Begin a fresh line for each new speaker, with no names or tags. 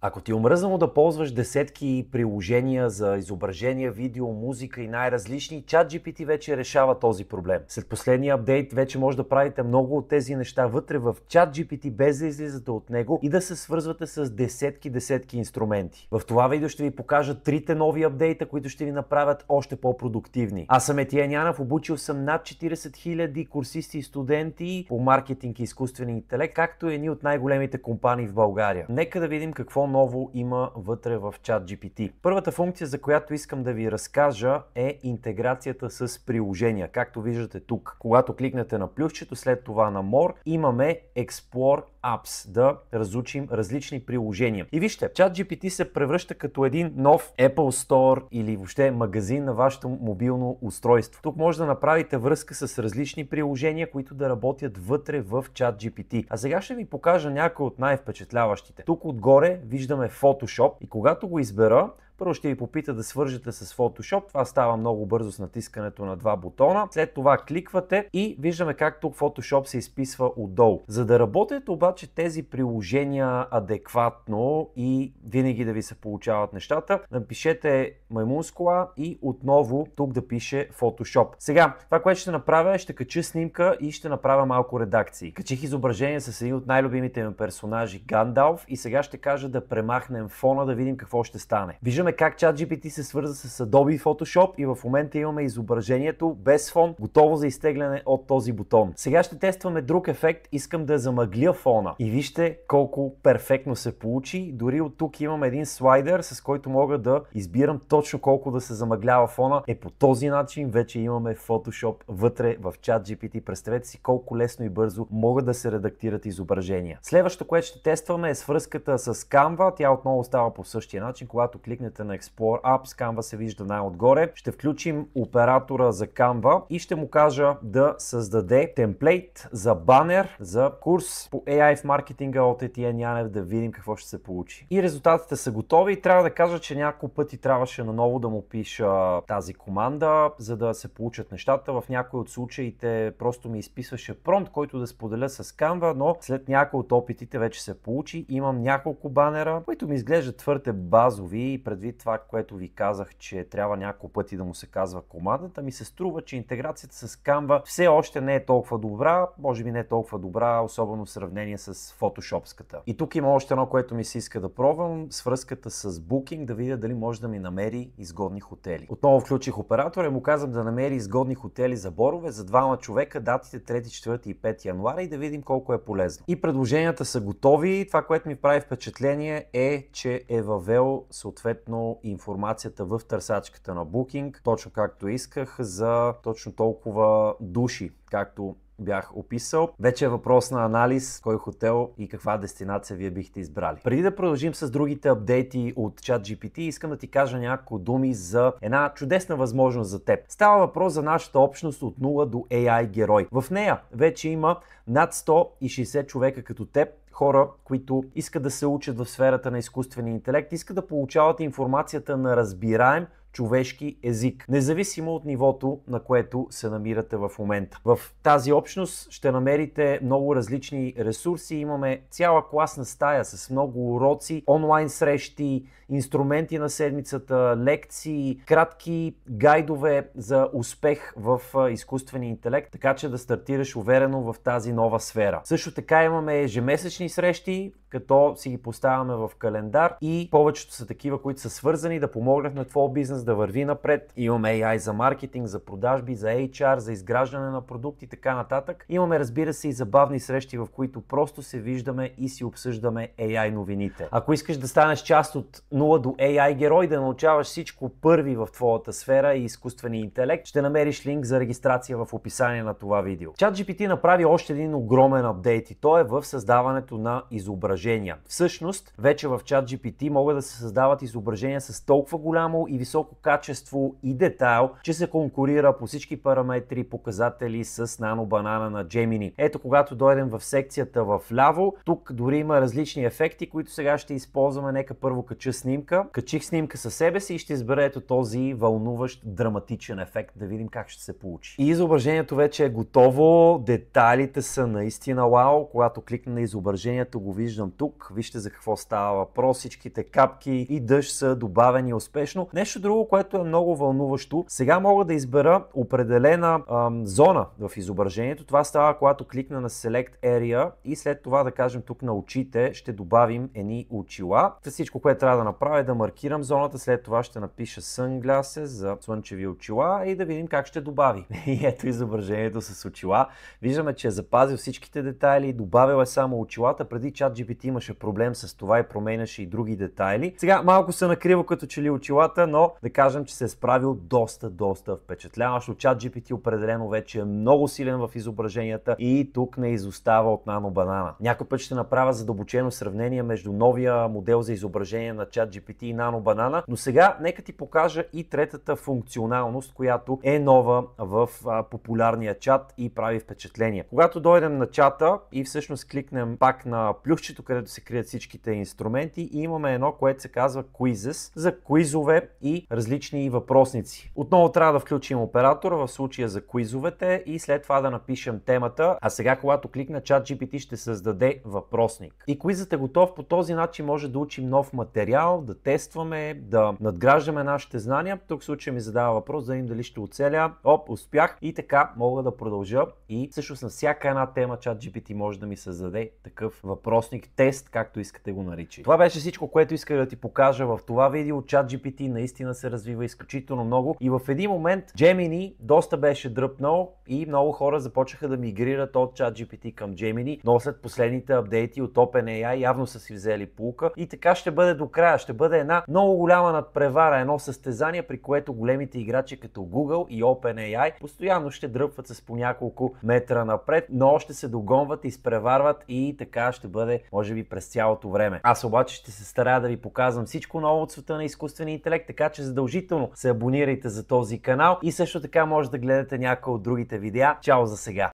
Ако ти е омръзнало да ползваш десетки приложения за изображения, видео, музика и най-различни, ChatGPT вече решава този проблем. След последния апдейт вече може да правите много от тези неща вътре в ChatGPT, без да излизате от него и да се свързвате с десетки инструменти. В това видео ще ви покажа трите нови апдейта, които ще ви направят още по-продуктивни. Аз съм Етиен Янев, обучил съм над 40 000 курсисти и студенти по маркетинг и изкуствен интелект, както и едни от най-големите компании в България. Нека да видим какво ново има вътре в ChatGPT. Първата функция, за която искам да ви разкажа, е интеграцията с приложения. Както виждате тук, когато кликнете на плюсчето, след това на More, имаме Explore Apps, да разучим различни приложения. И вижте, ChatGPT се превръща като един нов Apple Store или въобще магазин на вашето мобилно устройство. Тук може да направите връзка с различни приложения, които да работят вътре в ChatGPT. А сега ще ви покажа някои от най-впечатляващите. Тук отгоре виждаме Photoshop и когато го избера, първо ще ви попита да свържете с Photoshop. Това става много бързо с натискането на два бутона. След това кликвате и виждаме как тук Photoshop се изписва отдолу. За да работят обаче тези приложения адекватно и винаги да ви се получават нещата, напишете маймунскола и отново тук да пише Photoshop. Сега, това, което ще направя е ще кача снимка и ще направя малко редакции. Качих изображение с един от най-любимите ми персонажи Гандалф и сега ще кажа да премахнем фона, да видим какво ще стане. Виждаме как ChatGPT се свърза с Adobe Photoshop и в момента имаме изображението без фон, готово за изтегляне от този бутон. Сега ще тестваме друг ефект, искам да замъгля фона. И вижте колко перфектно се получи. Дори от тук имам един слайдер, с който мога да избирам точно колко да се замъглява фона. По този начин вече имаме Photoshop вътре в ChatGPT. Представете си колко лесно и бързо могат да се редактират изображения. Следващото, което ще тестваме, е свръзката с Canva. Тя отново става по същия начин, когато кликнете на Explore Apps, Canva се вижда най-отгоре. Ще включим оператора за Canva и ще му кажа да създаде темплейт за банер за курс по AI в маркетинга от Етиен Янев, да видим какво ще се получи. И резултатите са готови и трябва да кажа, че няколко пъти трябваше наново да му пиша тази команда, за да се получат нещата. В някои от случаите просто ми изписваше промпт, който да споделя с Canva, но след някои от опитите вече се получи. Имам няколко банера, които ми изглеждат твърде базови и предвид това, което ви казах, че трябва няколко пъти да му се казва командата, ми се струва, че интеграцията с Canva все още не е толкова добра, може би не е толкова добра, особено в сравнение с Photoshopската. И тук има още едно, което ми се иска да пробвам, свръзката с Booking, да видя дали може да ми намери изгодни хотели. Отново включих оператора и му казвам да намери изгодни хотели за Борове за двама човека, датите 3, 4 и 5 януари и да видим колко е полезно. И предложенията са готови. Това, което ми прави впечатление е, че е въвел съответно информацията в търсачката на Booking, точно както исках, за точно толкова души, както бях описал. Вече е въпрос на анализ, кой хотел и каква дестинация вие бихте избрали. Преди да продължим с другите апдейти от ChatGPT, искам да ти кажа няколко думи за една чудесна възможност за теб. Става въпрос за нашата общност от 0 до AI герой. В нея вече има над 160 човека като теб, хора, които искат да се учат в сферата на изкуствения интелект, искат да получават информацията на разбираем човешки език, независимо от нивото, на което се намирате в момента. В тази общност ще намерите много различни ресурси. Имаме цяла класна стая с много уроци, онлайн срещи, инструменти на седмицата, лекции, кратки гайдове за успех в изкуствения интелект, така че да стартираш уверено в тази нова сфера. Също така имаме ежемесечни срещи, като си ги поставяме в календар и повечето са такива, които са свързани да помогнат на твой бизнес да върви напред. Имаме AI за маркетинг, за продажби, за HR, за изграждане на продукти и така нататък. Имаме, разбира се, и забавни срещи, в които просто се виждаме и си обсъждаме AI новините. Ако искаш да станеш част от 0 до AI герой, да научаваш всичко първи в твоята сфера и изкуствения интелект, ще намериш линк за регистрация в описание на това видео. ChatGPT направи още един огромен апдейт и то е в създаването на изображения. Всъщност, вече в ChatGPT могат да се създават изображения с толкова голямо и високо качество и детайл, че се конкурира по всички параметри и показатели с нанобанана на Gemini. Ето, когато дойдем в секцията в ляво, тук дори има различни ефекти, които сега ще използваме. Нека първо кача снимка. Качих снимка със себе си и ще избера ето този вълнуващ драматичен ефект, да видим как ще се получи. И изображението вече е готово, детайлите са наистина вау. Когато кликна на изображението, го виждам виждам тук. Вижте за какво става въпрос. Всичките капки и дъжд са добавени успешно. Нещо друго, което е много вълнуващо. Сега мога да избера определена зона в изображението. Това става, когато кликна на Select Area и след това, да кажем, тук на очите ще добавим едни очила. Всичко, което трябва да направя е да маркирам зоната, след това ще напиша Sunglasses за слънчеви очила и да видим как ще добави. И ето изображението с очила. Виждаме, че е запазил всичките детайли, добавил е само очилата. Преди ChatGPT имаше проблем с това и променяше и други детайли. Сега малко се накриво като че ли очилата, но да кажем, че се е справил доста впечатляващо. ChatGPT определено вече е много силен в изображенията и тук не изостава от Nano Banana. Някой път ще направя задълбочено сравнение между новия модел за изображение на ChatGPT и Nano Banana, но сега нека ти покажа и третата функционалност, която е нова в популярния чат и прави впечатление. Когато дойдем на чата и всъщност кликнем пак на плюсчето, където се крият всичките инструменти и имаме едно, което се казва Quizzes, за квизове и различни въпросници. Отново трябва да включим оператора, в случая за квизовете и след това да напишем темата, а сега когато кликна ChatGPT ще създаде въпросник. И квизът е готов, по този начин може да учим нов материал, да тестваме, да надграждаме нашите знания. Тук в случая ми задава въпрос да видим дали ще оцеля. Успях и така мога да продължа и всъщност на всяка една тема ChatGPT може да ми създаде такъв въпросник, тест, както искате го наричайте. Това беше всичко, което исках да ти покажа в това видео. ChatGPT наистина се развива изключително много и в един момент Gemini доста беше дръпнал и много хора започнаха да мигрират от ChatGPT към Gemini, но след последните апдейти от OpenAI явно са си взели пулка и така ще бъде до края. Ще бъде една много голяма надпревара, едно състезание, при което големите играчи като Google и OpenAI постоянно ще дръпват с по няколко метра напред, но ще се догонват, изпреварват и така ще бъде може би през цялото време. Аз обаче ще се старая да ви показвам всичко ново от света на изкуствения интелект, така че задължително се абонирайте за този канал и също така може да гледате някои от другите видеа. Чао за сега!